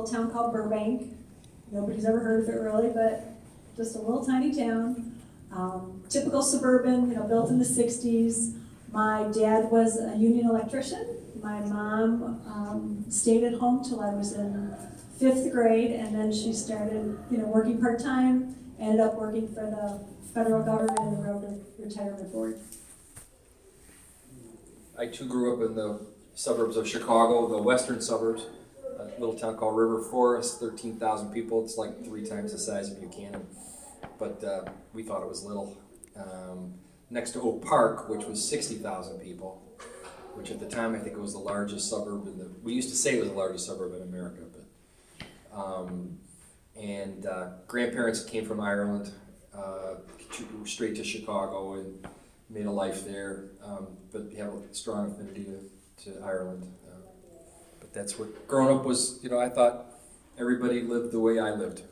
little town called Burbank. Nobody's ever heard of it really, but just a little tiny town. Typical suburban, built in the 60s. My dad was a union electrician. My mom stayed at home till I was in 5th grade, and then she started, working part-time, ended up working for the federal government and the Railroad Retirement Board. I too grew up in the suburbs of Chicago, the western suburbs, a little town called River Forest, 13,000 people. It's like 3 times the size of Buchanan, but we thought it was little. Next to Oak Park, which was 60,000 people, which at the time I think it was the largest suburb we used to say it was the largest suburb in America, but grandparents came from Ireland, straight to Chicago and made a life there, but have a strong affinity to Ireland. But that's what growing up was. I thought everybody lived the way I lived.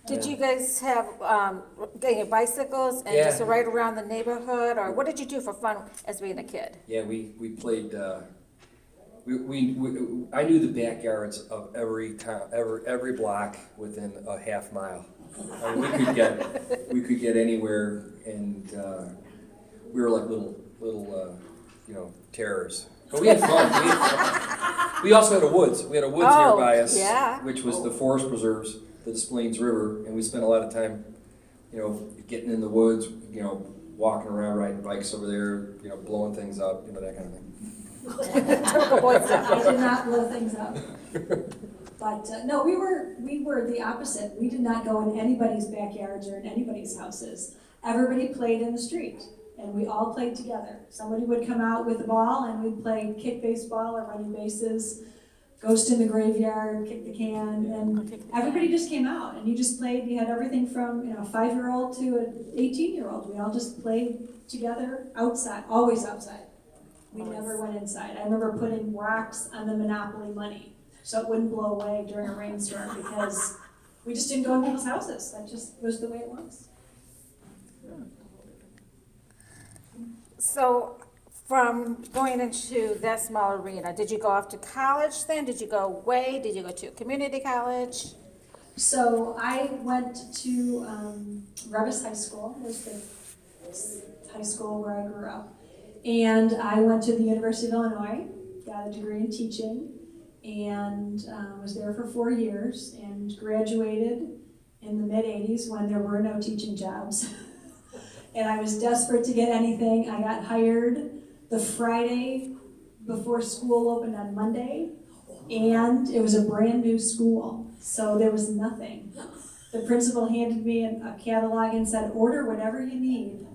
Did you guys have bicycles and just ride around the neighborhood, or what did you do for fun as being a kid? Yeah, we played. I knew the backyards of every town, every block within a half mile. I mean, we could get anywhere, and we were like little terrors. But we had fun. We also had a woods. We had a woods nearby us, which was the forest preserves, the Des Plaines River, and we spent a lot of time, getting in the woods, walking around, riding bikes over there, blowing things up, that kind of thing. I did not blow things up. But no, we were the opposite. We did not go in anybody's backyards or in anybody's houses. Everybody played in the street, and we all played together. Somebody would come out with a ball, and we'd play kick baseball or running bases, ghost in the graveyard, kick the can, and everybody just came out, and you just played. You had everything from a 5-year-old to an 18-year-old. We all just played together outside, always outside. We never went inside. I remember putting rocks on the Monopoly money so it wouldn't blow away during a rainstorm because we just didn't go in people's houses. That just was the way it was. So from going into that small arena, did you go off to college then? Did you go away? Did you go to a community college? So I went to Revis High School, was the high school where I grew up. And I went to the University of Illinois, got a degree in teaching, and was there for 4 years and graduated in the mid-'80s when there were no teaching jobs. And I was desperate to get anything. I got hired the Friday before school opened on Monday, and it was a brand new school, so there was nothing. The principal handed me a catalog and said, order whatever you need.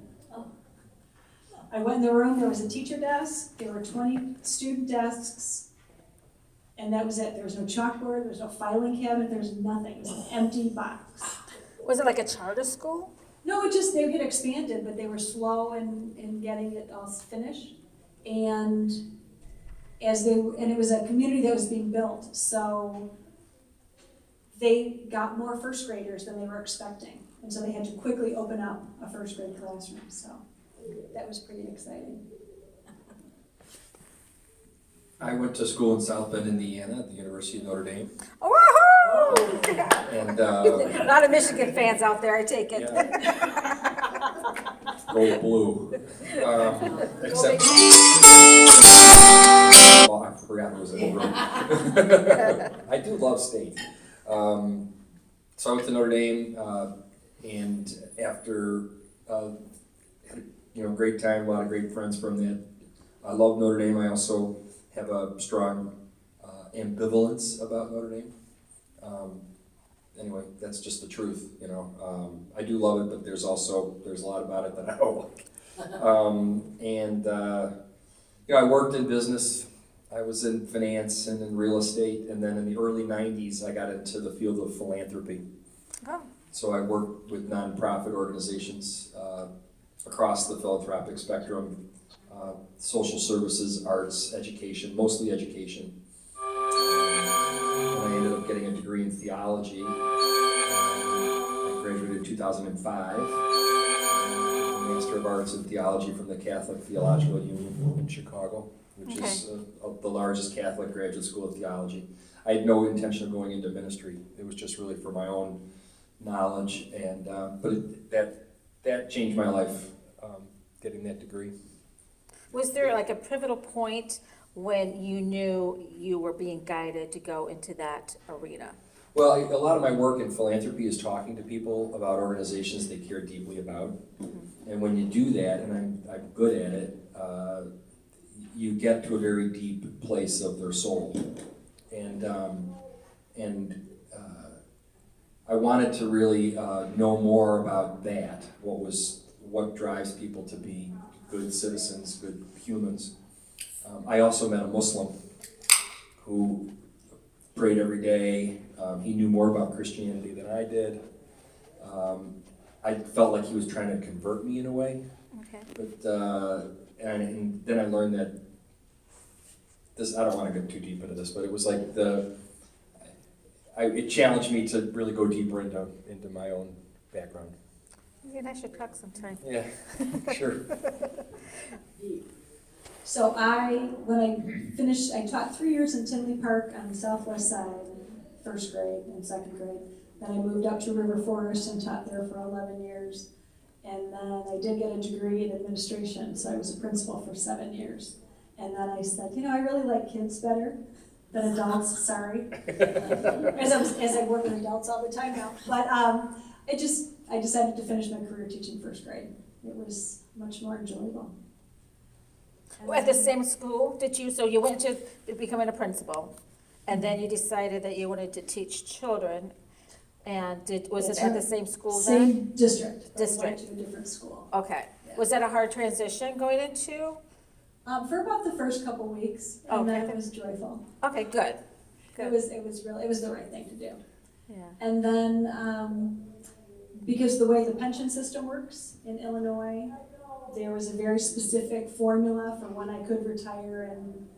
I went in the room, there was a teacher desk, there were 20 student desks, and that was it. There was no chalkboard, there was no filing cabinet, there was nothing. It was an empty box. Was it like a charter school? No, they get expanded, but they were slow in getting it all finished. And it was a community that was being built, so they got more first graders than they were expecting. And so they had to quickly open up a first grade classroom, so that was pretty exciting. I went to school in South Bend, Indiana, at the University of Notre Dame. Woohoo! And A lot of Michigan fans out there, I take it. Go blue. Except, I forgot it was in the room. I do love state. So I went to Notre Dame, and after had a great time, a lot of great friends from that. I love Notre Dame. I also have a strong ambivalence about Notre Dame. Anyway, that's just the truth, I do love it, but there's a lot about it that I don't like. I worked in business. I was in finance and in real estate, and then in the early 90s, I got into the field of philanthropy. Oh. So I worked with nonprofit organizations across the philanthropic spectrum, social services, arts, education, mostly education. And I ended up getting a degree in theology. I graduated in 2005. Master of Arts in Theology from the Catholic Theological Union in Chicago. which Okay. is the largest Catholic graduate school of theology. I had no intention of going into ministry. It was just really for my own knowledge, and that changed my life, getting that degree. Was there like a pivotal point when you knew you were being guided to go into that arena? Well, a lot of my work in philanthropy is talking to people about organizations they care deeply about. Mm-hmm. And when you do that, and I'm good at it, you get to a very deep place of their soul. And I wanted to really know more about that, what drives people to be good citizens, good humans. I also met a Muslim who prayed every day. He knew more about Christianity than I did. I felt like he was trying to convert me in a way. Okay. But and then I learned that this, I don't want to go too deep into this, but it was like it challenged me to really go deeper into my own background. You and I should talk sometime. Yeah, sure. So when I finished, I taught 3 years in Tinley Park on the southwest side, first grade and second grade. Then I moved up to River Forest and taught there for 11 years. And then I did get a degree in administration, so I was a principal for 7 years. And then I said, I really like kids better than adults, sorry. As I work with adults all the time now. But I decided to finish my career teaching first grade. It was much more enjoyable. At the same school, so you went to becoming a principal, and then you decided that you wanted to teach children, and was it That's at right. the same school then? Same district. District. I went to a different school. Okay. Yeah. Was that a hard transition going into? For about the first couple weeks, and then Okay. it was joyful. Okay, good. It was the right thing to do. Yeah. And then, because the way the pension system works in Illinois, there was a very specific formula for when I could retire and,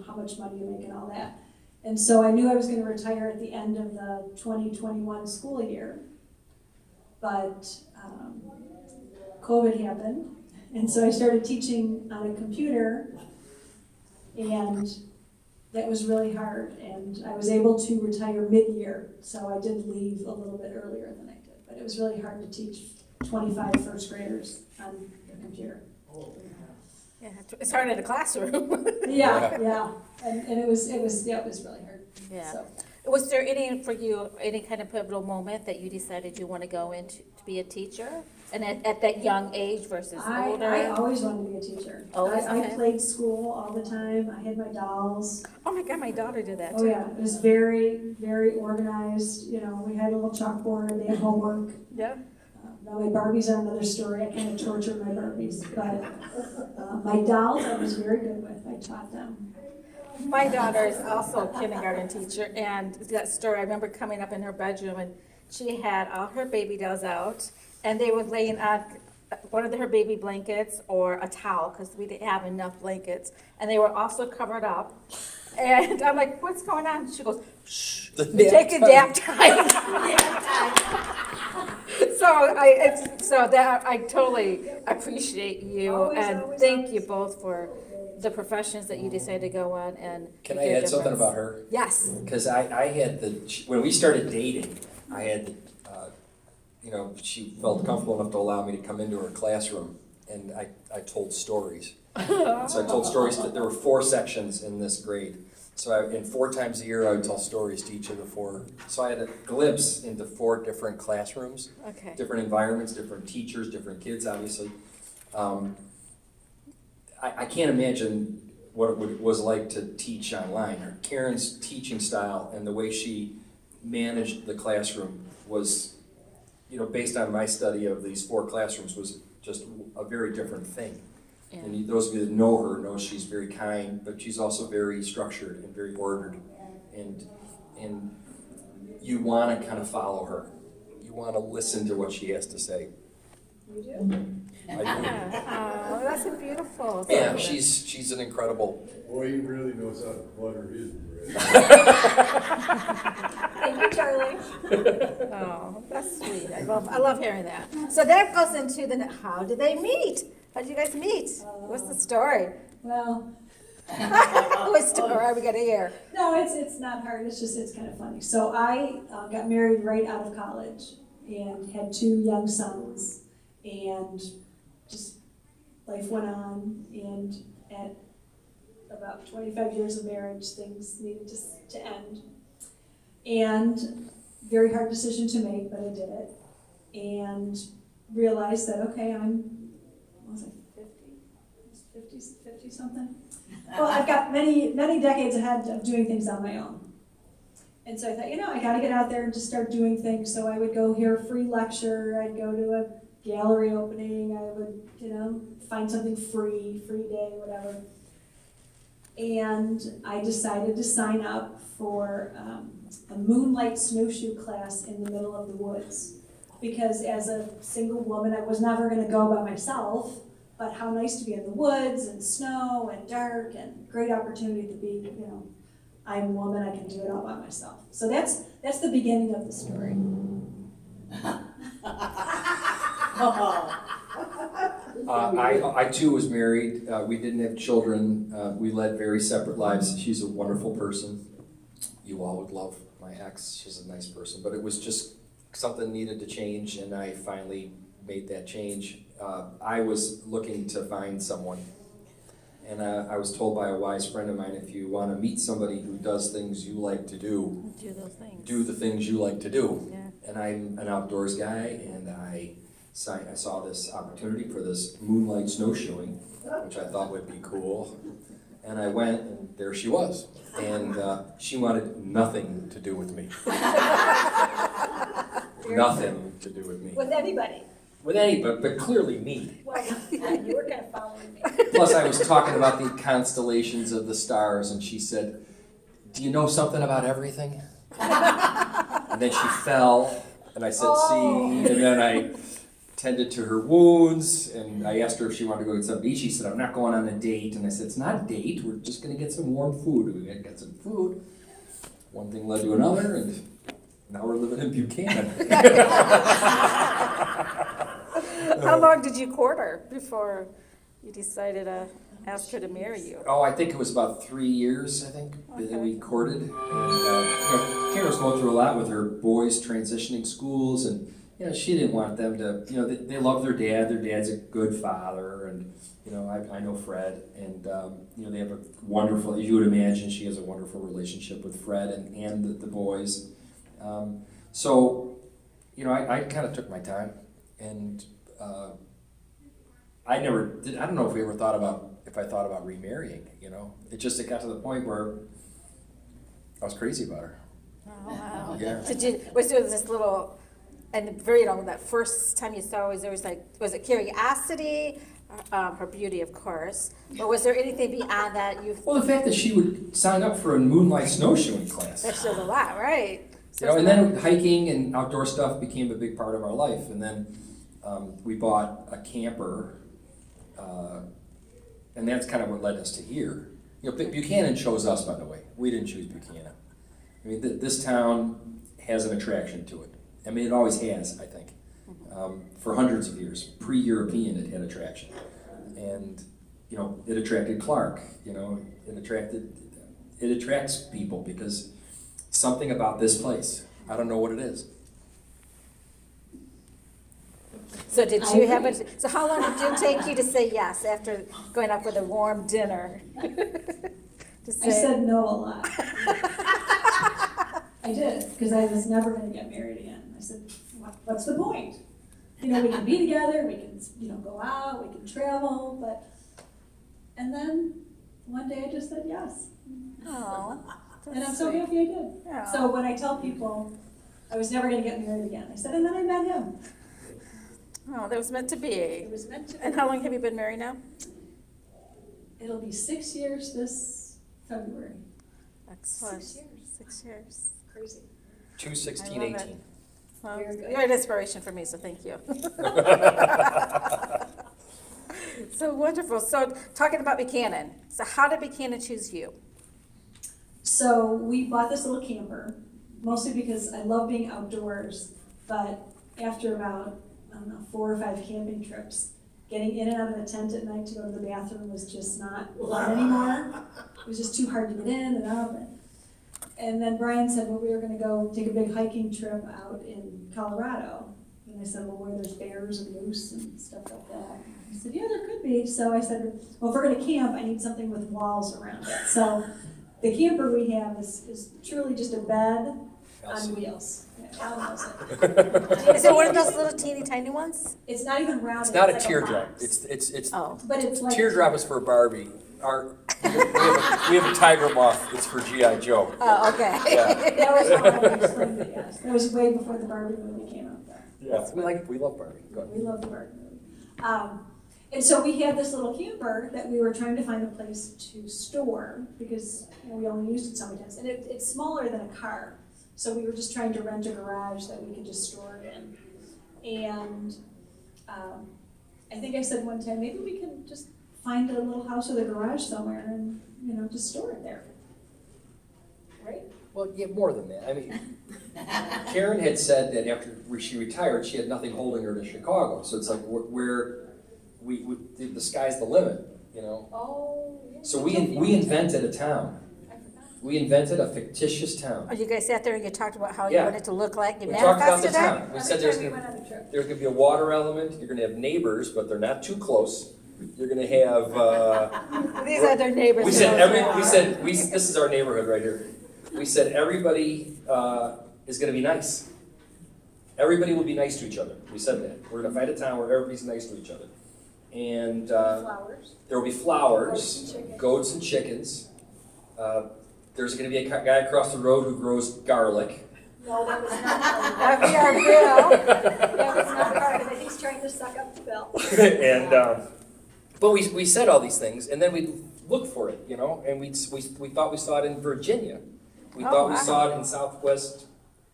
how much money you make and all that. And so I knew I was going to retire at the end of the 2021 school year. But COVID happened, and so I started teaching on a computer, and that was really hard. And I was able to retire mid-year, so I did leave a little bit earlier than I did. But it was really hard to teach 25 first graders on the computer. Yeah, it's hard in a classroom. Yeah. And it was really hard. Yeah. So. Was there any kind of pivotal moment that you decided you want to go into to be a teacher? And at that young age versus older? I always wanted to be a teacher. Always? I Okay. played school all the time. I had my dolls. Oh my God, my daughter did that Oh too. yeah, it was very, very organized. We had a little chalkboard, they had homework. Yeah. Now my Barbies are another story. I kind of tortured my Barbies, but my dolls I was very good with. I taught them. My daughter is also a kindergarten teacher, and that story, I remember coming up in her bedroom, and she had all her baby dolls out, and they were laying on one of her baby blankets or a towel, because we didn't have enough blankets, and they were also covered up. And I'm like, what's going on? She goes, shh, take a nap time. So I totally appreciate you, and thank you both for the professions that you decided to go on. And Can make I a add something difference. about her? Yes. Because I had when we started dating, I had, she felt comfortable enough to allow me to come into her classroom, and I told stories. So I told stories, there were 4 sections in this grade. So in 4 times a year, I would tell stories to each of the 4. So I had a glimpse into 4 different classrooms, Okay. different environments, different teachers, different kids, obviously. I can't imagine what it was like to teach online. Karen's teaching style and the way she managed the classroom was, based on my study of these 4 classrooms, was just a very different thing. Yeah. And those of you that know her know she's very kind, but she's also very structured and very ordered. And you want to kind of follow her. You want to listen to what she has to say. You do? I do. Oh, that's beautiful. Yeah, she's an incredible. Boy, he really knows how to butter his bread. Thank you, Charlie. Oh, that's sweet. I love hearing that. So that goes into how did they meet? How did you guys meet? What's the story? Well, What story are we gonna hear? No, it's not hard. It's kind of funny. So I got married right out of college and had 2 young sons, and just life went on. And at about 25 years of marriage, things needed to end. And very hard decision to make, but I did it. And realized that, okay, what was I, 50 something? Well, I've got many decades ahead of doing things on my own. And so I thought, I gotta get out there and just start doing things. So I would go hear a free lecture, I'd go to a gallery opening, I would, find something free day, whatever. And I decided to sign up for a moonlight snowshoe class in the middle of the woods. Because as a single woman, I was never gonna go by myself, but how nice to be in the woods and snow and dark, and great opportunity to be, I'm a woman, I can do it all by myself. So that's the beginning of the story. I too was married. We didn't have children. We led very separate lives. She's a wonderful person. You all would love my ex. She's a nice person, but it was just something needed to change, and I finally made that change. I was looking to find someone, and I was told by a wise friend of mine, if you want to meet somebody who does things you like to do, do the things you like to do. Yeah. And I'm an outdoors guy, and I saw this opportunity for this moonlight snowshoeing, which I thought would be cool. And I went, and there she was. And she wanted nothing to do with me. Nothing to do with me. With anybody. With anybody, but clearly me. Well, you were kind of following me. Plus, I was talking about the constellations of the stars, and she said, "Do you know something about everything?" And then she fell, and I said, "See," and then I tended to her wounds, and I asked her if she wanted to go get something to eat. She said, "I'm not going on a date," and I said, "It's not a date. We're just going to get some warm food." We got some food. One thing led to another, and now we're living in Buchanan. How long did you court her before you decided to ask her to marry you? Oh, I think it was about 3 years, that we courted. And, Karen was going through a lot with her boys transitioning schools, and she didn't want them to, they love their dad. Their dad's a good father, and I know Fred, and they have a wonderful, as you would imagine, she has a wonderful relationship with Fred and the boys. So, I kind of took my time, and I don't know if we ever thought about remarrying, It got to the point where I was crazy about her. Oh, wow. Yeah. Was there this little, and very that first time you saw her, was it curiosity? Her beauty, of course, but was there anything beyond that Well, the fact that she would sign up for a moonlight snowshoeing class. That shows a lot, right? So and then hiking and outdoor stuff became a big part of our life. And then we bought a camper, and that's kind of what led us to here. Buchanan chose us, by the way. We didn't choose Buchanan. I mean, this town has an attraction to it. I mean, it always has, I think. For hundreds of years, pre-European, it had attraction. And, it attracted Clark, it attracts people because something about this place, I don't know what it is. So did you have it? So how long did it take you to say yes after going up with a warm dinner? I said no a lot. I did, because I was never going to get married again. I said, what's the point? We can be together, we can, go out, we can travel, and then one day I just said yes. Oh, and I'm so happy I did. Yeah. So when I tell people I was never going to get married again, I said, and then I met him. Oh, that was meant to be. It was meant to be. And how long have you been married now? It'll be 6 years this February. Excellent. 6 years. 6 years. Crazy. 2/16/18. Well, Very good. you're an inspiration for me, so thank you. So wonderful. So talking about Buchanan. So how did Buchanan choose you? So we bought this little camper, mostly because I love being outdoors, but after about, 4 or 5 camping trips, getting in and out of the tent at night to go to the bathroom was just not fun anymore. It was just too hard to get in and out. And then Brian said, well, we were gonna go take a big hiking trip out in Colorado. And I said, well, where there's bears and moose and stuff like that. He said, yeah, there could be. So I said, well, if we're gonna camp, I need something with walls around it. So the camper we have is truly just a bed on wheels. Yeah, Alan knows it. Is it one of those little teeny tiny ones? It's not even round. It's not a like teardrop. box. It's Oh. But it's like teardrop is for Barbie. We have a tiger moth. It's for G.I. Joe. Oh, okay. Yeah. That was how I explained it, yes. That was way before the Barbie movie came out there. Yeah. We love Barbie. Go ahead. We love the Barbie movie. And so we had this little camper that we were trying to find a place to store because we only used it so many times. And it's smaller than a car. So we were just trying to rent a garage that we could just store it in. And I think I said one time, maybe we can just find a little house with a garage somewhere and, just store it there. Right? Well, yeah, more than that. I mean, Karen had said that after she retired, she had nothing holding her to Chicago. So it's like the sky's the limit, Oh. Yeah, So we invented a town. I forgot. We invented a fictitious town. Oh, you guys sat there and you talked about how you Yeah. want it to look like? You We talked about the manifested it? town. We said there's Every gonna, time we went on a trip. there's gonna be a water element. You're gonna have neighbors, but they're not too close. You're gonna have. These are their neighbors. We who said knows this is our neighborhood right here. We said everybody is gonna be nice. Everybody will be nice to each other. We said that. We're gonna find a town where everybody's nice to each other. And Flowers. there will be flowers, goats and chickens. There's gonna be a guy across the road who grows garlic. No, that was not That'd be our Bill. That was not part of it. He's trying to suck up the bill. And but we said all these things, and then we looked for it, and we thought we saw it in Virginia. We Oh, thought we wow. saw it in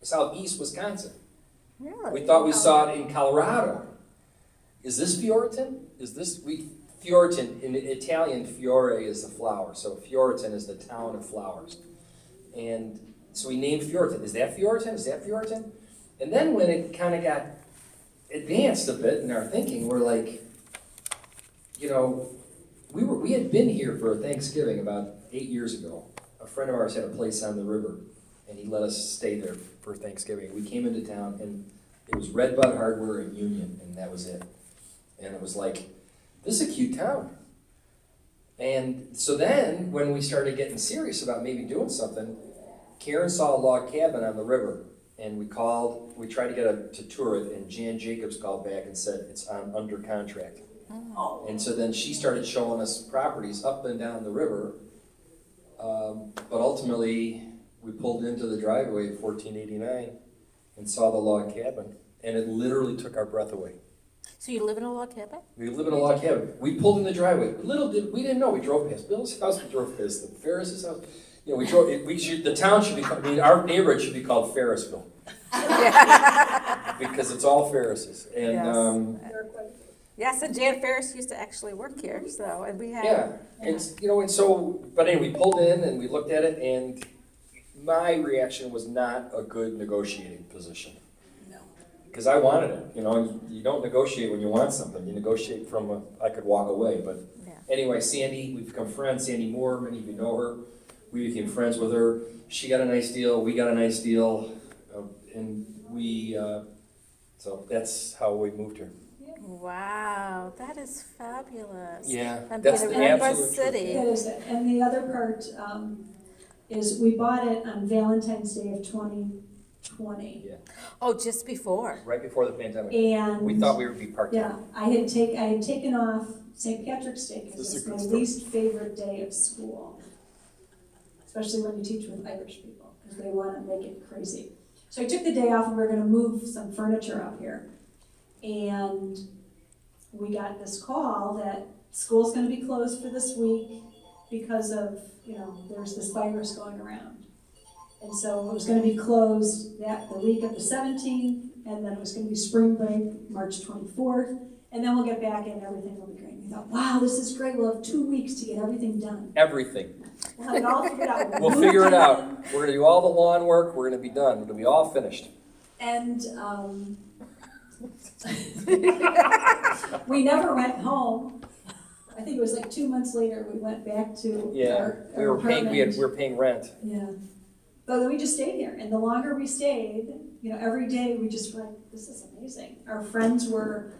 southeast Wisconsin. Really? We thought we saw it in Colorado. Is this Fiorton? Fiorton, in Italian, fiore is a flower, so Fiorton is the town of flowers. And so we named Fiorton. Is that Fiorton? Is that Fiorton? And then when it kind of got advanced a bit in our thinking, we're like, we had been here for a Thanksgiving about 8 years ago. A friend of ours had a place on the river, and he let us stay there for Thanksgiving. We came into town, and it was Red Bud Hardware and Union, and that was it. And it was like, this is a cute town. And so then, when we started getting serious about maybe doing something, Karen saw a log cabin on the river, and we tried to get to tour it, and Jan Jacobs called back and said it's under contract. Oh. And so then she started showing us properties up and down the river, but ultimately, we pulled into the driveway at 1489 and saw the log cabin, and it literally took our breath away. So you live in a log cabin? We live in a log cabin. We pulled in the driveway. We didn't know. We drove past Bill's house. We drove past the Ferris's house. We drove. The town should be. Our neighborhood should be called Ferrisville because it's all Ferris's. And Yes, and Jan Ferris used to actually work here, and we had. yeah, and so. But anyway, we pulled in and we looked at it, and my reaction was not a good negotiating position. Because I wanted it, you don't negotiate when you want something. You negotiate from I could walk away. But anyway, Sandy, we've become friends. Sandy Moore, many of you know her. We became friends with her. She got a nice deal. We got a nice deal, and so that's how we moved here. Wow, that is fabulous. Yeah, And that's being the a Red Bud absolute city. That is it. And the other part is we bought it on Valentine's Day of 2020. Yeah, Oh, just before. right before the pandemic. And We thought we would be part-time. yeah, I had taken off St. Patrick's Day because This is it's a my good story. least favorite day of school, especially when you teach with Irish people because they want to make it crazy. So I took the day off and we were going to move some furniture up here, and we got this call that school's going to be closed for this week because of there's this virus going around. And so it was going to be closed the week of the 17th, and then it was going to be spring break, March 24th, and then we'll get back and everything will be great. We thought, wow, this is great. We'll have 2 weeks to get everything done. Everything. We'll have it all figured out. We'll figure it out. We're going to do all the lawn work. We're going to be done. It'll be all finished. And We never went home. I think it was like 2 months later, we went back to We our were paying, apartment. we were paying rent. Yeah. But then we just stayed here, and the longer we stayed, every day we just were like, this is amazing. Our friends were,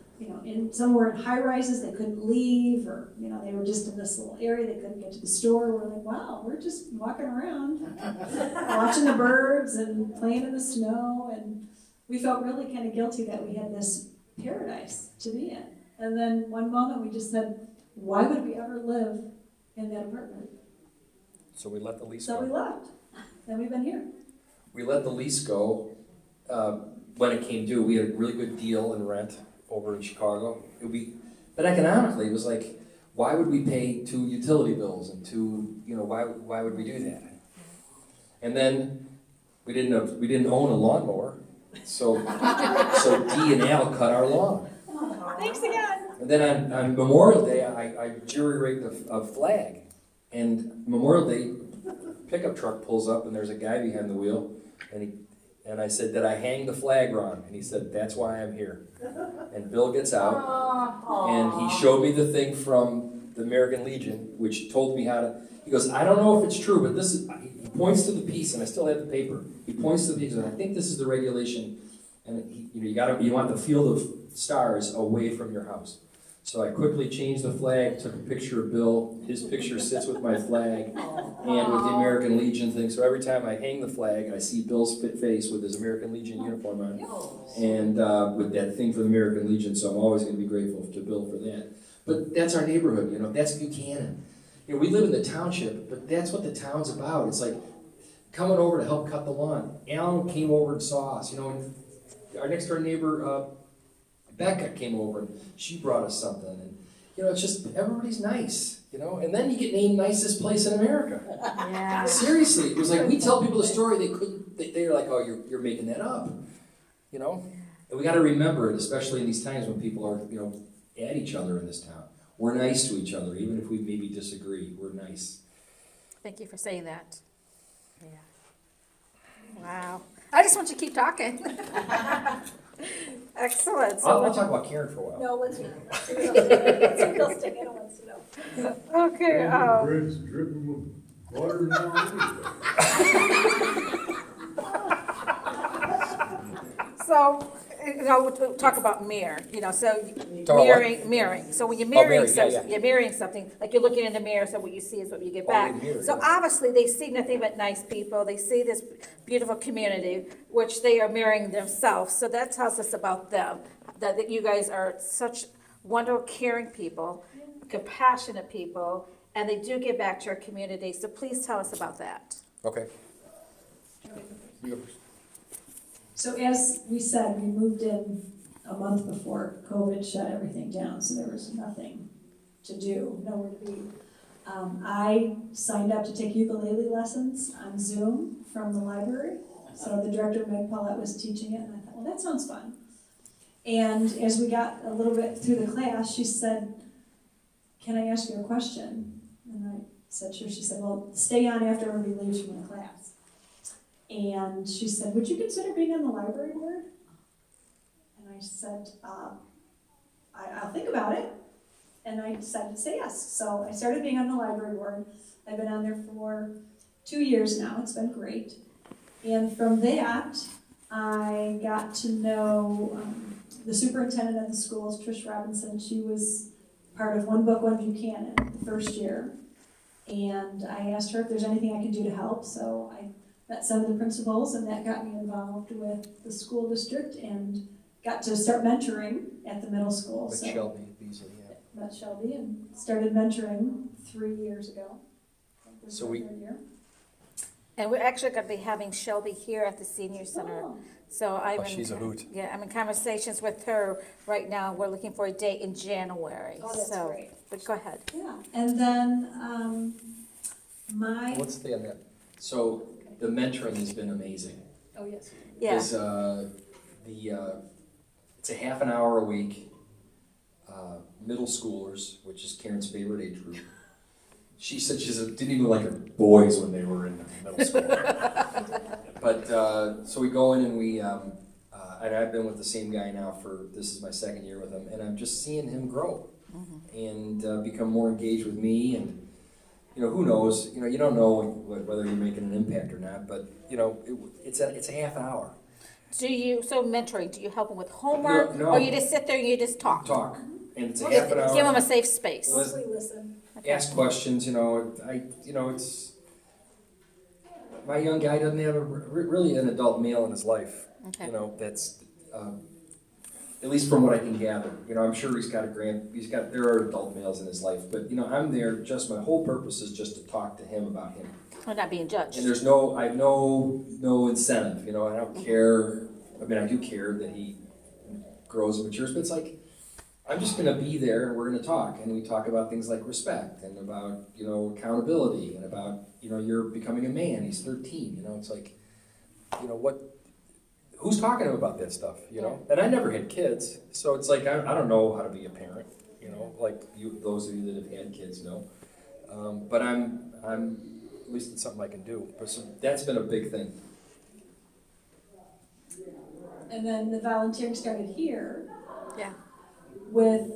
some were in high rises, they couldn't leave, or, they were just in this little area, they couldn't get to the store. We're like, wow, we're just walking around, watching the birds and playing in the snow, and we felt really kind of guilty that we had this paradise to be in. And then one moment we just said, why would we ever live in that apartment? So we let the lease So we go. left. Then we've been here. We let the lease go when it came due. We had a really good deal in rent over in Chicago. But economically, it was like, why would we pay 2 utility bills and why would we do that? And then we didn't own a lawnmower, so Dee and Al cut our lawn. Thanks again. And then on Memorial Day, I jury-rigged a flag. And Memorial Day, pickup truck pulls up and there's a guy behind the wheel. And I said, did I hang the flag wrong? And he said, that's why I'm here. And Bill gets out and he showed me the thing from the American Legion, which told me how to, he goes, I don't know if it's true, but he points to the piece, and I still have the paper. He points to the piece, and I think this is the regulation. And you want the field of stars away from your house. So I quickly changed the flag, took a picture of Bill. His picture sits with my flag and with the American Legion thing. So every time I hang the flag, I see Bill's face with his American Legion uniform on, and with that thing for the American Legion. So I'm always going to be grateful to Bill for that. But that's our neighborhood, that's Buchanan. We live in the township, but that's what the town's about. It's like coming over to help cut the lawn. Alan came over and saw us, and our next door neighbor, Becca, came over and she brought us something. And, it's just, everybody's nice, and then you get named nicest place in America. Yeah. Seriously, it was like, we tell people the story, they're like, oh, you're making that up, And we got to remember it, especially in these times when people are, at each other in this town. We're nice to each other, even if we maybe disagree, we're nice. Thank you for saying that. Yeah. Wow. I just want you to keep talking. Excellent. I'll talk about Karen for a while. No, let's not. Let's see Bill's stick. I don't want to know. Okay. The bread's dripping with water now. So, we'll talk about mirror, so about mirroring. So when you're mirroring, mirroring yeah, something, you're mirroring something, like you're looking in the mirror, so what you see is what you get back. mirror, So yeah. obviously, they see nothing but nice people, they see this beautiful community, which they are mirroring themselves, so that tells us about them, that you guys are such wonderful, caring people, compassionate people, and they do give back to our community, so please tell us about that. Okay. So as we said, we moved in a month before COVID shut everything down, so there was nothing to do, nowhere to be. I signed up to take ukulele lessons on Zoom from the library. So the director, Meg Paulette, was teaching it, and I thought, well, that sounds fun. And as we got a little bit through the class, she said, can I ask you a question? And I said, sure. She said, well, stay on after everybody leaves from the class. And she said, would you consider being on the library board? And I said, I'll think about it. And I decided to say yes. So I started being on the library board. I've been on there for 2 years now. It's been great. And from that, I got to know the superintendent of the schools, Trish Robinson. She was part of One Book, One Buchanan the first year. And I asked her if there's anything I could do to help. So I met some of the principals, and that got me involved with the school district and got to start mentoring at the middle school. With so Shelby Beasley, yeah. met Shelby and started mentoring 3 years ago. So we- third year. And we're actually going to be having Shelby here at the senior center. Oh. So I'm she's a hoot. Yeah, I'm in conversations with her right now. We're looking for a date in January. Oh, that's So, great. but go ahead. Yeah, and then Let's stay on that. So the mentoring has been amazing. oh yes. Yeah. Because it's a half an hour a week, middle schoolers, which is Karen's favorite age group. She said she didn't even like her boys when they were in middle school. But so we go in and I and I've been with the same guy now this is my second year with him, and I'm just seeing him grow and become more engaged with me. And who knows? You don't know whether you're making an impact or not, but it's a half hour. So mentoring, do you help them with homework? No. Or you just sit there and you just talk? Talk, and it's a half an hour. Give them a safe space. Mostly listen. Ask questions. It's my young guy doesn't have really an adult male in his life. Okay. That's at least from what I can gather. I'm sure there are adult males in his life, but I'm there. Just my whole purpose is just to talk to him about him. We're not being judged. And I have no incentive. I don't care. I mean, I do care that he grows and matures, but it's like, I'm just going to be there and we're going to talk. And we talk about things like respect and about, accountability and about, you're becoming a man. He's 13, it's like, who's talking to him about that stuff, And I never had kids. So it's like, I don't know how to be a parent, like those of you that have had kids know. But I'm at least it's something I can do. But so that's been a big thing. And then the volunteering started here Yeah. with,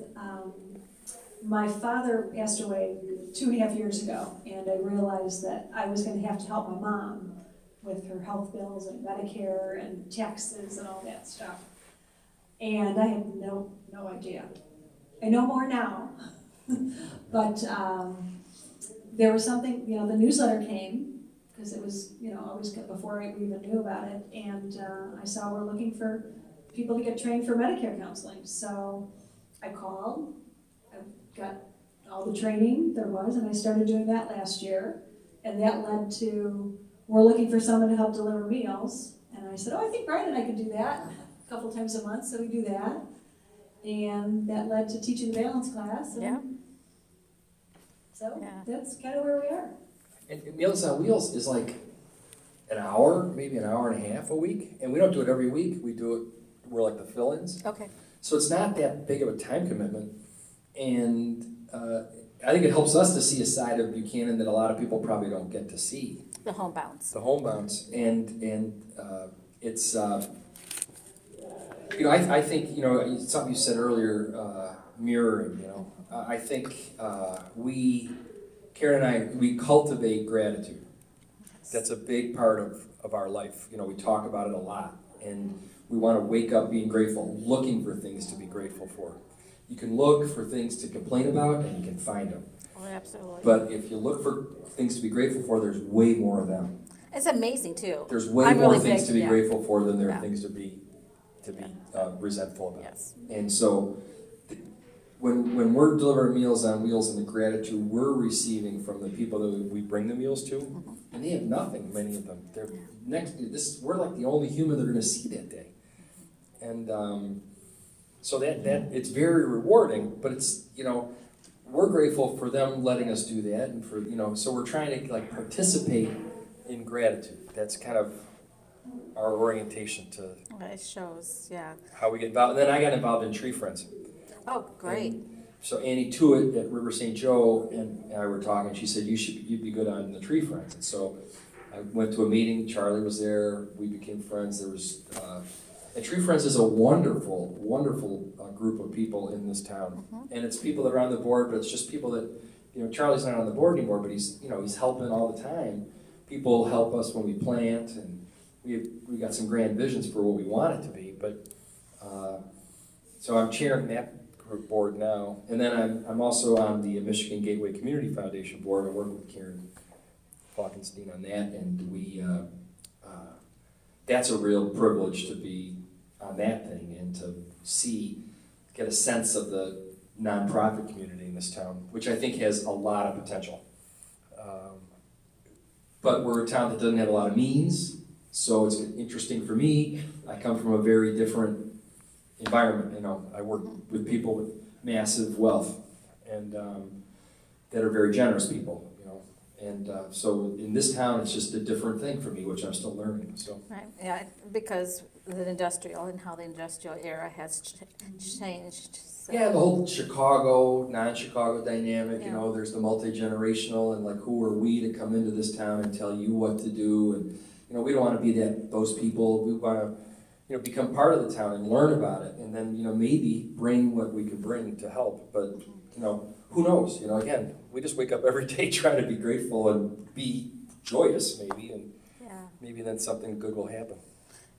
my father passed away 2.5 years ago, and I realized that I was gonna have to help my mom with her health bills and Medicare and taxes and all that stuff. And I had no idea. I know more now, but there was something, the newsletter came, because it was, always before I even knew about it, and I saw we're looking for people to get trained for Medicare counseling. So I called, I got all the training there was, and I started doing that last year, and that led to, we're looking for someone to help deliver meals, and I said, I think Brian and I could do that a couple times a month, so we do that, and that led to teaching the balance class, and Yeah. so Yeah. that's kind of where we are. And Meals on Wheels is like an hour, maybe an hour and a half a week. And we don't do it every week. We're like the fill-ins. Okay. So it's not that big of a time commitment. And I think it helps us to see a side of Buchanan that a lot of people probably don't get to see. The homebounds. The homebounds. And it's, I think, something you said earlier, mirroring, I think Karen and I, we cultivate gratitude. That's a big part of our life. We talk about it a lot. And we want to wake up being grateful, looking for things to be grateful for. You can look for things to complain about and you can find them. Oh, absolutely. But if you look for things to be grateful for, there's way more of them. It's amazing too. There's way I'm more really things big, to be yeah. grateful for than there Yeah. are things to be resentful about. Yes. And so when we're delivering Meals on Wheels and the gratitude we're receiving from the people that we bring the meals to, and they have nothing, many of them. They're we're like the only human they're going to see that day. And so that it's very rewarding, but it's, we're grateful for them letting us do that, and for, so we're trying to like participate in gratitude. That's kind of our orientation to It shows, yeah. how we get involved. And then I got involved in Tree Friends. Oh, great. And so Annie Tuitt at River St. Joe and I were talking. She said you'd be good on the Tree Friends. And so I went to a meeting. Charlie was there. We became friends. There was and Tree Friends is a wonderful, wonderful group of people in this town. And it's people that are on the board, but it's just people that Charlie's not on the board anymore, but he's helping all the time. People help us when we plant, and we got some grand visions for what we want it to be. But so I'm chairing that group board now, and then I'm also on the Michigan Gateway Community Foundation board. I work with Karen Falkenstein on that, and we that's a real privilege to be on that thing and to get a sense of the nonprofit community in this town, which I think has a lot of potential. But we're a town that doesn't have a lot of means, so it's interesting for me. I come from a very different environment. I work with people with massive wealth and that are very generous people. And so in this town, it's just a different thing for me, which I'm still learning. So Right, yeah, because the industrial and how the industrial era has changed. So. yeah, the whole Chicago, non-Chicago dynamic. Yeah. There's the multi-generational and like who are we to come into this town and tell you what to do, and we don't want to be those people. We want to become part of the town and learn about it, and then, maybe bring what we can bring to help. But, who knows? Again, we just wake up every day trying to be grateful and be joyous, maybe, and maybe then something good will happen.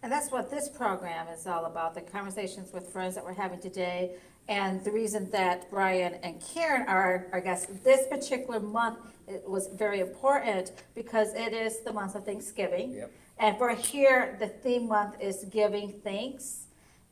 And that's what this program is all about, the conversations with friends that we're having today. And the reason that Brian and Karen are our guests this particular month, it was very important because it is the month of Thanksgiving. Yep. And for here, the theme month is giving thanks.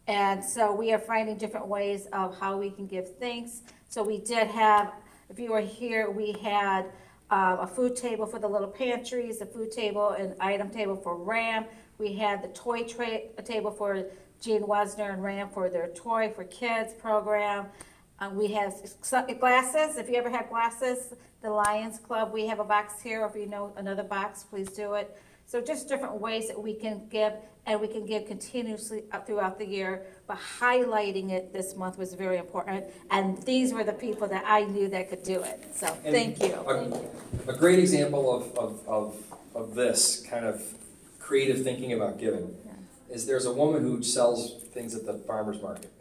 And so we are finding different ways of how we can give thanks. So we did have, if you were here, we had a food table for the little pantries, a food table and item table for RAM. We had the toy table for Gene Wasner and RAM for their Toy for Kids program. We have glasses. If you ever had glasses, the Lions Club, we have a box here. If you know another box, please do it. So just different ways that we can give, and we can give continuously throughout the year, but highlighting it this month was very important. And these were the people that I knew that could do it. So And thank you. A great example of this kind of creative thinking about giving is there's a woman who sells things at the farmer's market,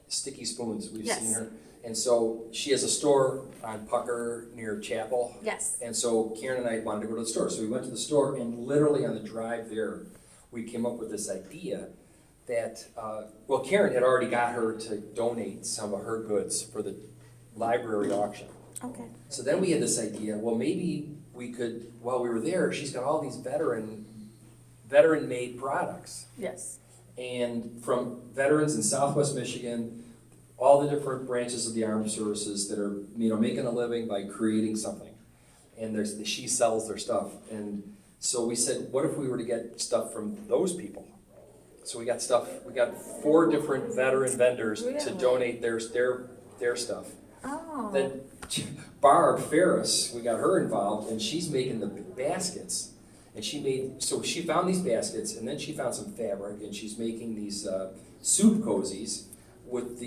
sticky spoons, we've seen her. And so she has a store on Pucker near Chapel. Yes. And so Karen and I wanted to go to the store. So we went to the store, and literally on the drive there, we came up with this idea that, Karen had already got her to donate some of her goods for the library auction. Okay. So then we had this idea, well, maybe we could, while we were there, she's got all these veteran-made products. Yes. And from veterans in Southwest Michigan, all the different branches of the armed services that are, making a living by creating something. And she sells their stuff. And so we said, what if we were to get stuff from those people? So we got 4 different veteran vendors to donate their stuff. Oh. Then Barb Ferris, we got her involved, and she's making the baskets. And she found these baskets, and then she found some fabric, and she's making these soup cozies with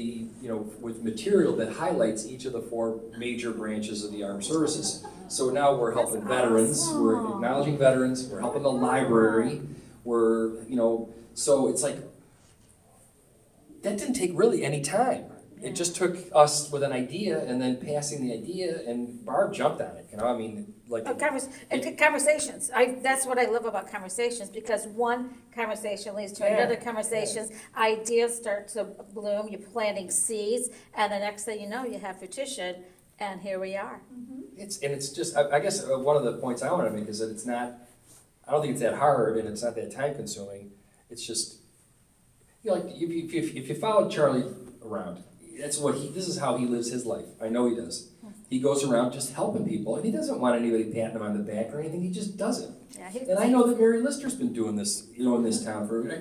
with material that highlights each of the 4 major branches of the armed services. So now we're helping veterans, we're acknowledging veterans, we're helping the library, so it's like, that didn't take really any time. It just took us with an idea and then passing the idea, and Barb jumped on it, Conversations. That's what I love about conversations, because one conversation leads to another conversation. Ideas start to bloom. You're planting seeds, and the next thing you know, you have fruition, and here we are. It's just, I guess one of the points I want to make is that it's not, I don't think it's that hard, and it's not that time consuming. It's just, if you follow Charlie around, this is how he lives his life. I know he does. He goes around just helping people, and he doesn't want anybody patting him on the back or anything. He just does it. And I know that Mary Lister's been doing this, in this town I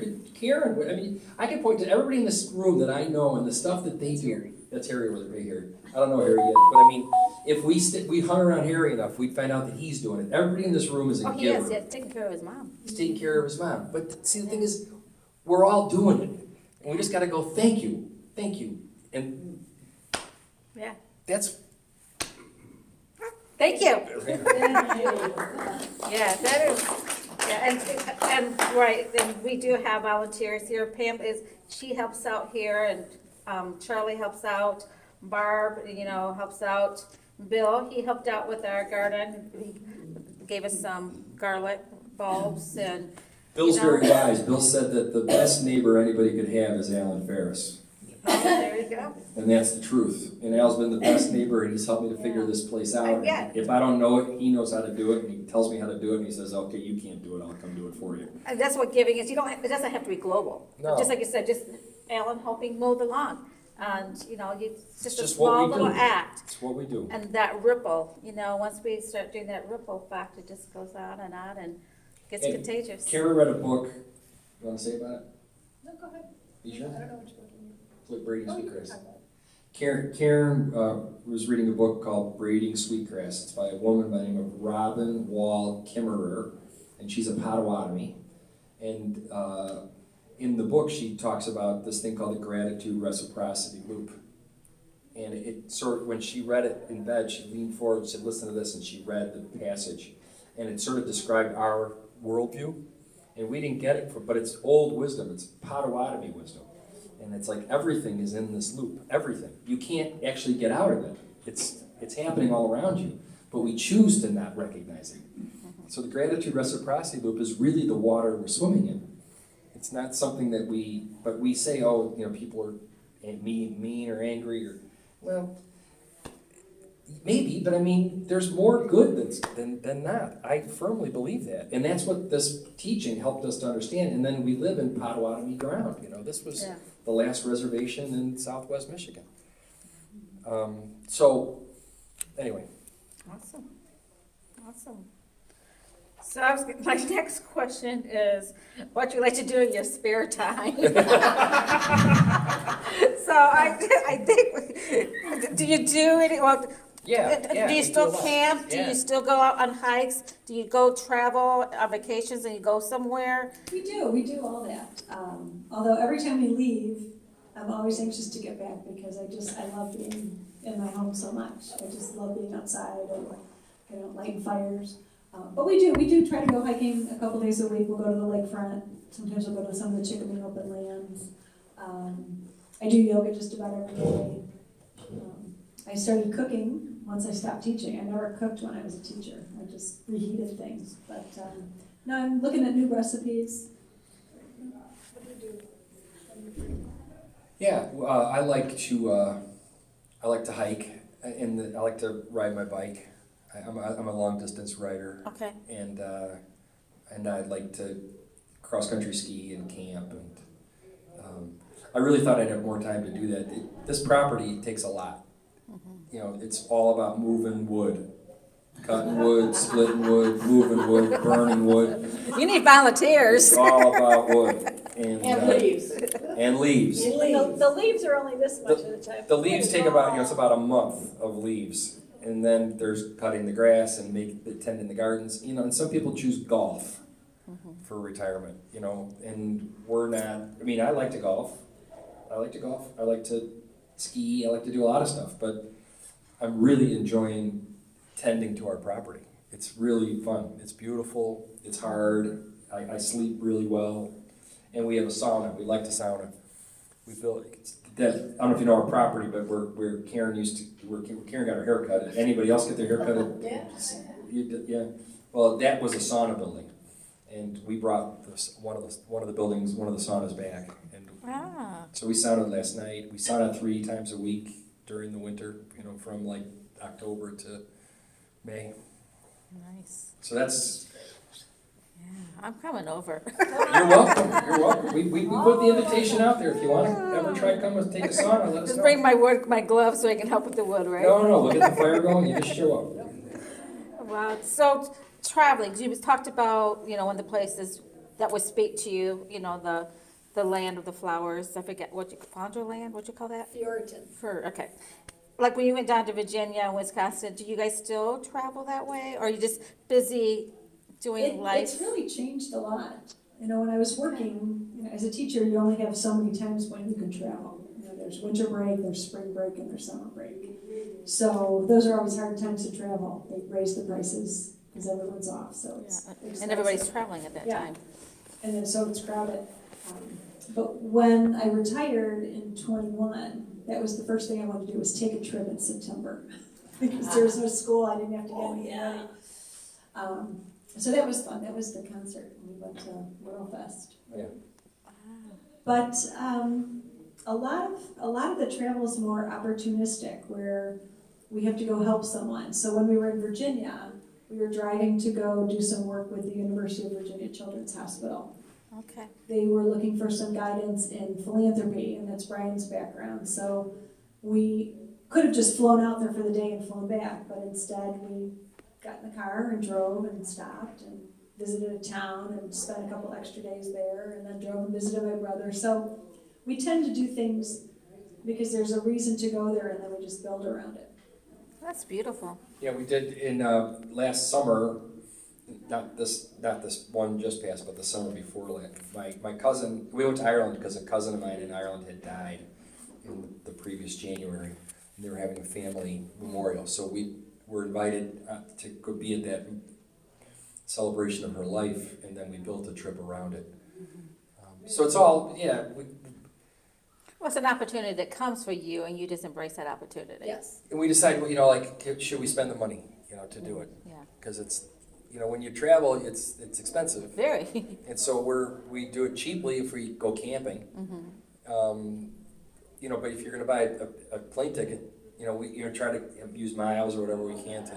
could point to everybody in this room that I know and the stuff that they do. That's Harry right here. I don't know Harry yet, but if we hung around Harry enough, we'd find out that he's doing it. Everybody in this room is a giver. He is taking care of his mom. He's taking care of his mom. But see, the thing is, we're all doing it, and we just got to go, thank you, and that's. Thank you. And right, and we do have volunteers here. Pam she helps out here, and Charlie helps out. Barb, helps out. Bill, he helped out with our garden. He gave us some garlic bulbs, and Bill's very wise. Bill said that the best neighbor anybody could have is Alan Ferris. Oh, there you go. And that's the truth. And Al's been the best neighbor, and he's helped me to figure this place out. If I don't know it, he knows how to do it, and he tells me how to do it, and he says, okay, you can't do it, I'll come do it for you. And that's what giving is. It doesn't have to be global. No. Just like you said, just Alan helping mow the lawn. And, it's just a just what small we little do. act. It's what we do. And that ripple, once we start doing that ripple effect, it just goes on and gets contagious. Kara read a book. You want to say about it? No, go ahead. You sure? I don't know which book you mean. It's like Braiding Oh, you can Sweetgrass. talk about it. Karen was reading a book called Braiding Sweetgrass. It's by a woman by the name of Robin Wall Kimmerer, and she's a Potawatomi. And in the book, she talks about this thing called the gratitude reciprocity loop. And it sort of, when she read it in bed, she leaned forward and said, listen to this, and she read the passage. And it sort of described our worldview. And we didn't get it, but it's old wisdom, it's Potawatomi wisdom. And it's like everything is in this loop, everything. You can't actually get out of it. It's happening all around you, but we choose to not recognize it. So the gratitude reciprocity loop is really the water we're swimming in. It's not something that but we say, oh, people are mean or angry, or, well, maybe, but I mean, there's more good than not. I firmly believe that. And that's what this teaching helped us to understand. And then we live in Potawatomi ground. This was the last reservation in Southwest Michigan. So, anyway. Awesome. So my next question is, what do you like to do in your spare time? So I think, do you do any, well, Yeah. do you still camp? Do you still go out on hikes? Do you go travel on vacations and you go somewhere? We do all that. Although every time we leave, I'm always anxious to get back because I love being in my home so much. I just love being outside and lighting fires. But we do try to go hiking a couple days a week. We'll go to the lakefront. Sometimes we'll go to some of the Chickabee open lands. I do yoga just about every day. I started cooking once I stopped teaching. I never cooked when I was a teacher. I just reheated things. But now I'm looking at new recipes. What do you do? Yeah, I like to hike, and I like to ride my bike. I'm a long distance rider. Okay. And I'd like to cross country ski and camp, and I really thought I'd have more time to do that. This property takes a lot. It's all about moving wood, cutting wood, splitting wood, moving wood, burning wood. You need volunteers. It's all about wood and leaves. And leaves. The leaves are only this much at a time. The leaves take about it's about a month of leaves. And then there's cutting the grass and tending the gardens, and some people choose golf for retirement, and we're not, I like to golf. I like to ski, I like to do a lot of stuff, but I'm really enjoying tending to our property. It's really fun. It's beautiful. It's hard. I sleep really well. And we have a sauna. We like to sauna. We built that. I don't know if you know our property, but where Karen Karen got her haircut. Anybody else get their haircut? Yeah. Well, that was a sauna building, and we brought one of the buildings, one of the saunas back, and so we saunaed last night. We sauna 3 times a week during the winter. From like October to May. Nice. So that's. Yeah, I'm coming over. You're welcome. We put the invitation out there. If you want to ever try to come and take a sauna, let us Just know. bring my gloves so I can help with the wood, right? No, we'll get the fire going. You just show up. Wow. So traveling, you talked about, one of the places that would speak to you, the land of the flowers. I forget Fondreland, what you call that? Fjorton. Okay. Like when you went down to Virginia and Wisconsin, do you guys still travel that way? Or are you just busy doing life? It's really changed a lot. When I was working, as a teacher, you only have so many times when you can travel. There's winter break, there's spring break, and there's summer break. So those are always hard times to travel. They raise the prices because everyone's off, so it's expensive. And everybody's traveling at that time. And then so it's crowded. But when I retired in 21, that was the first thing I wanted to do was take a trip in September. Because there was no school, I didn't have to get anything ready. So that was fun. That was the concert. We went to Little Fest. Yeah. But a lot of the travel is more opportunistic, where we have to go help someone. So when we were in Virginia, we were driving to go do some work with the University of Virginia Children's Hospital. Okay. They were looking for some guidance in philanthropy, and that's Brian's background. So we could have just flown out there for the day and flown back, but instead we got in the car and drove and stopped and visited a town and spent a couple extra days there, and then drove and visited my brother. So we tend to do things because there's a reason to go there, and then we just build around it. That's beautiful. Yeah, we did in last summer. Not this one just passed, but the summer before that. My cousin. We went to Ireland because a cousin of mine in Ireland had died in the previous January, and they were having a family memorial. So we were invited to go be at that celebration of her life, and then we built a trip around it. So it's all, Well, it's an opportunity that comes for you, and you just embrace that opportunity. Yes. and we decided, you know, like, should we spend the money, you know, to do it? Yeah, Because it's, you know, when you travel, it's expensive. very. And so we do it cheaply if we go camping. You know, but if you're gonna buy a plane ticket, you know, we try to use miles or whatever we can to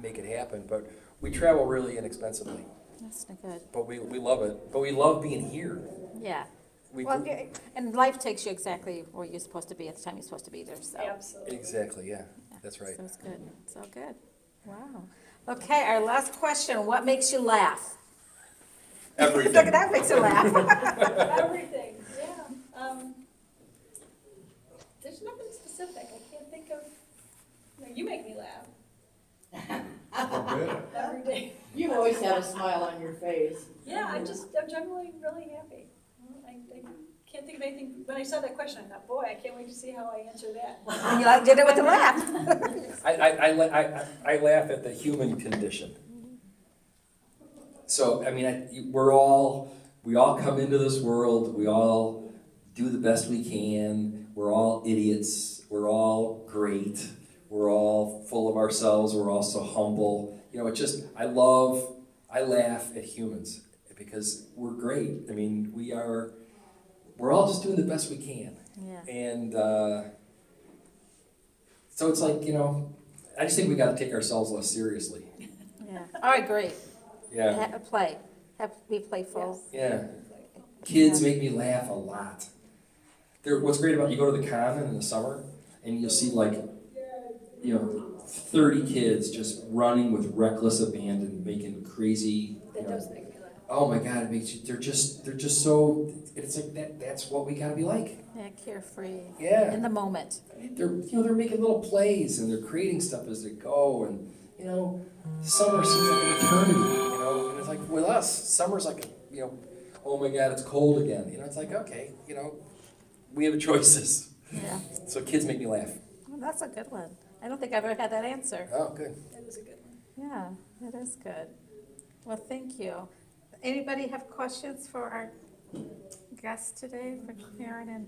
make it happen. But we travel really inexpensively. That's not good. But we love it. But we love being here. Yeah. We Well, do. and life takes you exactly where you're supposed to be at the time you're supposed to be there, so. Absolutely. Exactly, yeah. That's right. So it's good. It's all good. Wow. Okay, our last question. What makes you laugh? Everything. Look at that makes you laugh. Everything, yeah. There's nothing specific. I can't think of, no, you make me laugh Okay. every day. You always have a smile on your face. Yeah, I'm generally really happy. I can't think of anything, when I saw that question, I thought, boy, I can't wait to see how I answer that. And you did it with a laugh. I laugh at the human condition. So, I mean, we all come into this world, we all do the best we can, we're all idiots, we're all great, we're all full of ourselves, we're all so humble. You know, I laugh at humans because we're great. I mean, we're all just doing the best we can. Yeah. And so it's like, you know, I just think we got to take ourselves less seriously. Yeah. All right, great. Yeah, Play. Be playful. yeah. Kids make me laugh a lot. What's great about, you go to the common in the summer and you'll see like, you know, 30 kids just running with reckless abandon, making crazy. That does make me laugh. Oh my God, it makes you. They're just so. It's like that's what we gotta be like. Yeah, carefree. Yeah. In the moment. They're making little plays and they're creating stuff as they go, and you know, summer seems like an eternity. You know, and it's like with us, summer's like oh my God, it's cold again. You know, it's like okay, you know, we have choices. Yeah. So kids make me laugh. Well, that's a good one. I don't think I've ever had that answer. Oh, good. That was a good one. Yeah, that is good. Well, thank you. Anybody have questions for our guest today, for Karen and?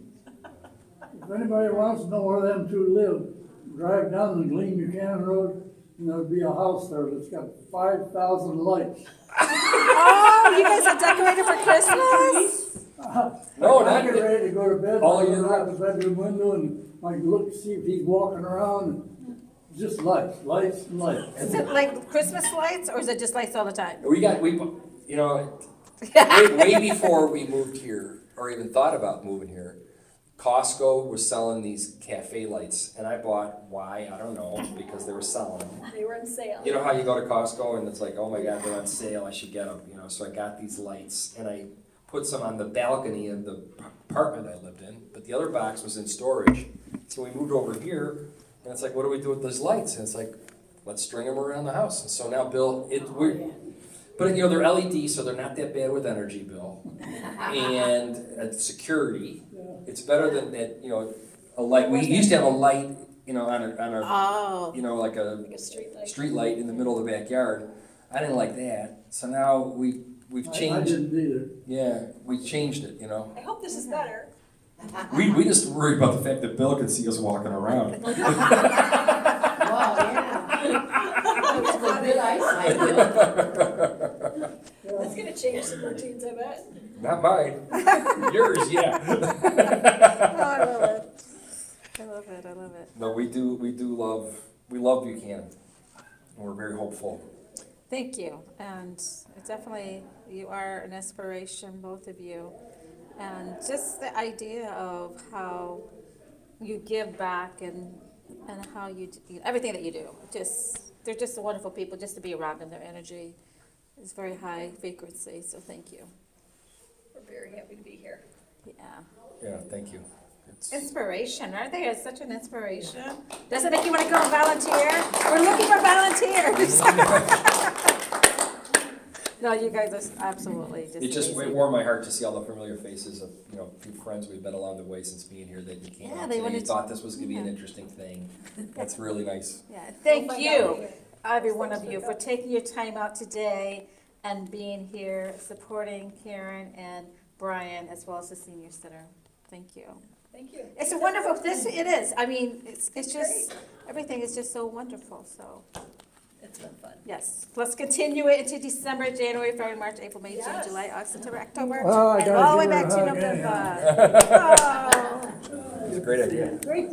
If anybody wants to know where them two live, drive down the Glen Buchanan Road, and there'll be a house there that's got 5,000 lights. Oh, you guys are decorated for Christmas? No, I not get ready to go to bed, all I year look out the bedroom window and I look to see if he's walking around, and just lights, lights, and lights. Is it like Christmas lights, or is it just lights all the time? You know, way before we moved here, or even thought about moving here, Costco was selling these cafe lights, and I bought, why, I don't know, because they were selling them. They were in sale. You know how you go to Costco and it's like, oh my God, they're on sale, I should get them, you know, so I got these lights, and I put some on the balcony of the apartment I lived in, but the other box was in storage. So we moved over here, and it's like, what do we do with those lights? And it's like, let's string them around the house. And so now, Bill, but you know, they're LED, so they're not that bad with energy, Bill. And security, it's better than that, you know, a light. We used to have a light, you know, on a you know, like Like a street light. street light in the middle of the backyard. I didn't like that. So now we've I changed. didn't either. Yeah, we changed it, you know. I hope this is better. We just worried about the fact that Bill could see us walking around. Wow, yeah. It's a good eyesight, Bill. That's gonna change some routines, I bet. Not mine. Yours, yeah. Oh, I love it. I love it, I love it. No, we love Buchanan. And we're very hopeful. Thank you, and it's definitely, you are an inspiration, both of you. And just the idea of how you give back and how you everything that you do, they're just wonderful people just to be around, and their energy is very high frequency, so thank you. We're very happy to be here. Yeah. Yeah, thank you. Inspiration, aren't they? It's such an inspiration. Doesn't make you want to go and volunteer? We're looking for volunteers. No, you guys are absolutely just It just amazing. warmed my heart to see all the familiar faces of, you know, few friends we've met along the way since being here that you came Yeah, out they today. You wanted to- thought this was going to be an interesting thing. That's really nice. Yeah, thank We'll find you. out later. every one of you for taking your time out today and being here, supporting Karen and Brian, as well as the senior center. Thank you. Thank you. It's a wonderful, it is, I mean, it's just, everything is just so wonderful, so, It's been fun. yes. Let's continue it into December, January, February, March, April, May, June, Yes. July, August, September, October, Well, I and gotta all the way give her back a to hug November. Oh. It's a great idea. Great to